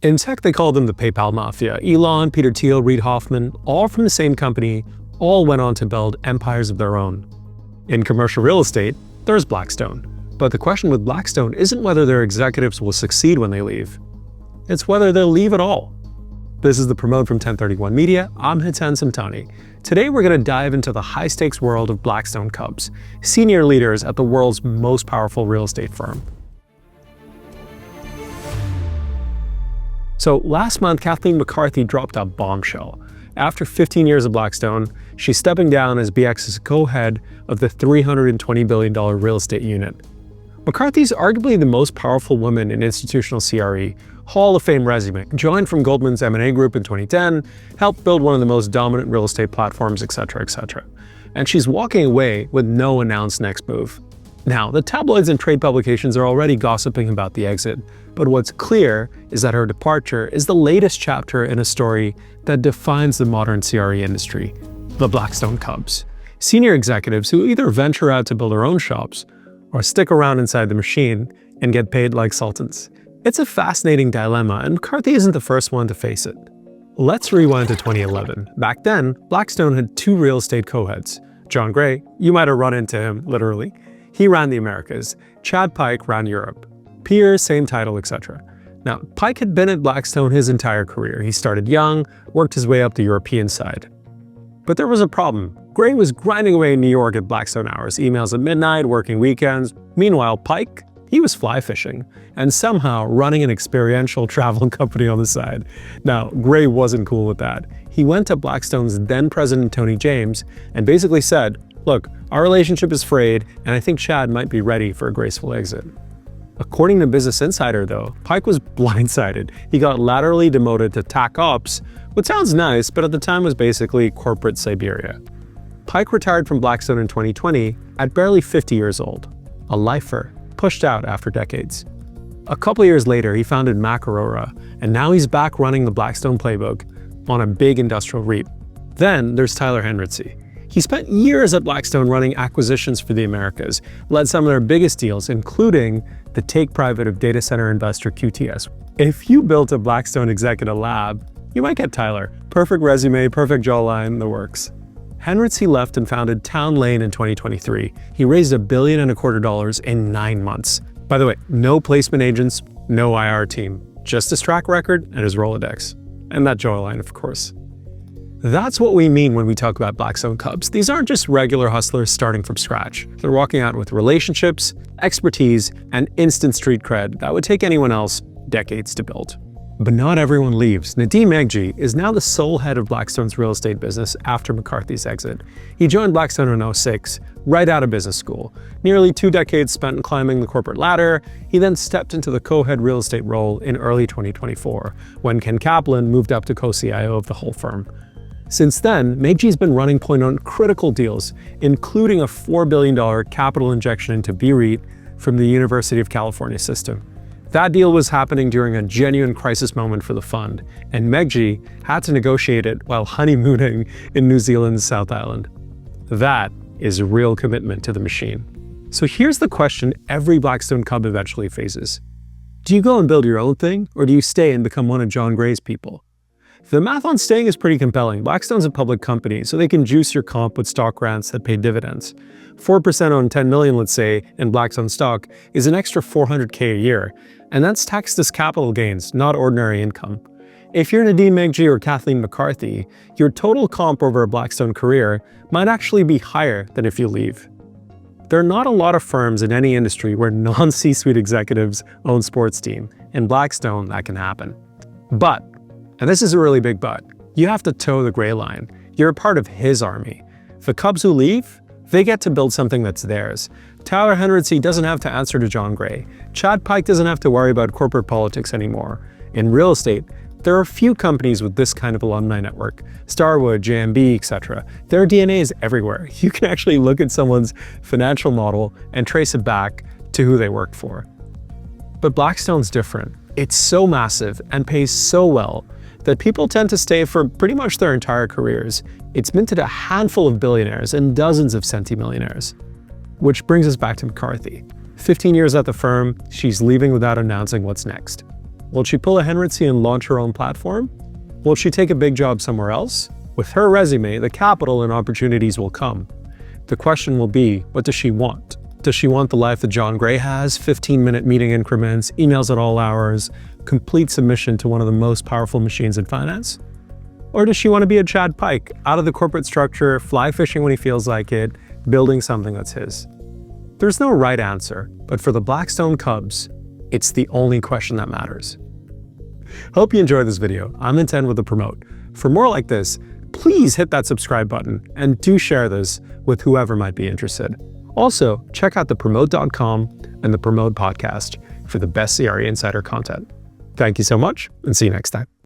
In tech, they call them the PayPal Mafia. Elon, Peter Thiel, Reid Hoffman, all from the same company, all went on to build empires of their own. In commercial real estate, there's Blackstone. But the question with Blackstone isn't whether their executives will succeed when they leave. It's whether they'll leave at all. This is The Promote from 1031 Media. I'm Hitan Samtani. Today we're going to dive into the high-stakes world of Blackstone Cubs, senior leaders at the world's most powerful real estate firm. So last month, Kathleen McCarthy dropped a bombshell. After 15 years of Blackstone, she's stepping down as BX's co-head of the $320 billion real estate unit. McCarthy's arguably the most powerful woman in institutional CRE, Hall of Fame resume, joined from Goldman's M&A group in 2010, helped build one of the most dominant real estate platforms, etc., etc. And she's walking away with no announced next move. Now, the tabloids and trade publications are already gossiping about the exit, but what's clear is that her departure is the latest chapter in a story that defines the modern CRE industry, the Blackstone Cubs. Senior executives who either venture out to build their own shops or stick around inside the machine and get paid like sultans. It's a fascinating dilemma, and McCarthy isn't the first one to face it. Let's rewind to 2011. Back then, Blackstone had two real estate co-heads. John Gray, you might have run into him, literally. He ran the Americas. Chad Pike ran Europe. Peers, same title, etc. Now, Pike had been at Blackstone his entire career. He started young, worked his way up the European side. But there was a problem. Gray was grinding away in New York at Blackstone hours, emails at midnight, working weekends. Meanwhile, Pike, he was fly fishing and somehow running an experiential travel company on the side. Now, Gray wasn't cool with that. He went to Blackstone's then president Tony James and basically said, "Look, our relationship is frayed, and I think Chad might be ready for a graceful exit." According to Business Insider, though, Pike was blindsided. He got laterally demoted to TAC Ops, which sounds nice, but at the time was basically corporate Siberia. Pike retired from Blackstone in 2020 at barely 50 years old, a lifer, pushed out after decades. A couple years later, he founded Macarora, and now he's back running the Blackstone playbook on a big industrial REIT. Then there's Tyler Henritze. He spent years at Blackstone running acquisitions for the Americas, led some of their biggest deals, including the take-private of data center investor QTS. If you built a Blackstone executive lab, you might get Tyler. Perfect resume, perfect jawline, the works. Henritze left and founded Town Lane in 2023. He raised $1.25 billion in 9 months. By the way, no placement agents, no IR team, just his track record and his Rolodex. And that jawline, of course. That's what we mean when we talk about Blackstone Cubs. These aren't just regular hustlers starting from scratch. They're walking out with relationships, expertise, and instant street cred that would take anyone else decades to build. But not everyone leaves. Nadeem Meghji is now the sole head of Blackstone's real estate business after McCarthy's exit. He joined Blackstone in 2006, right out of business school. Nearly 2 decades spent climbing the corporate ladder. He then stepped into the co-head real estate role in early 2024, when Ken Kaplan moved up to co-CIO of the whole firm. Since then, Meghji's been running point on critical deals, including a $4 billion capital injection into BREIT from the University of California system. That deal was happening during a genuine crisis moment for the fund, and Meghji had to negotiate it while honeymooning in New Zealand's South Island. That is real commitment to the machine. So here's the question every Blackstone Cub eventually faces. Do you go and build your own thing, or do you stay and become one of John Gray's people? The math on staying is pretty compelling. Blackstone's a public company, so they can juice your comp with stock grants that pay dividends. 4% on 10 million, let's say, in Blackstone stock is an extra $400K a year, and that's taxed as capital gains, not ordinary income. If you're Nadeem Meghji or Kathleen McCarthy, your total comp over a Blackstone career might actually be higher than if you leave. There are not a lot of firms in any industry where non-C-suite executives own sports team. In Blackstone, that can happen. But, and this is a really big but, you have to toe the gray line. You're a part of his army. The Cubs who leave, they get to build something that's theirs. Tyler Henritze doesn't have to answer to John Gray. Chad Pike doesn't have to worry about corporate politics anymore. In real estate, there are a few companies with this kind of alumni network. Starwood, JMB, etc. Their DNA is everywhere. You can actually look at someone's financial model and trace it back to who they worked for. But Blackstone's different. It's so massive and pays so well that people tend to stay for pretty much their entire careers. It's minted a handful of billionaires and dozens of centimillionaires. Which brings us back to McCarthy. 15 years at the firm, she's leaving without announcing what's next. Will she pull a Henritzy and launch her own platform? Will she take a big job somewhere else? With her resume, the capital and opportunities will come. The question will be, what does she want? Does she want the life that John Gray has, 15-minute meeting increments, emails at all hours, complete submission to one of the most powerful machines in finance? Or does she want to be a Chad Pike, out of the corporate structure, fly fishing when he feels like it, building something that's his? There's no right answer, but for the Blackstone Cubs, it's the only question that matters. Hope you enjoyed this video. I'm Intent with the Promote. For more like this, please hit that subscribe button and do share this with whoever might be interested. Also, check out thepromote.com and the Promote podcast for the best CRE Insider content. Thank you so much and see you next time.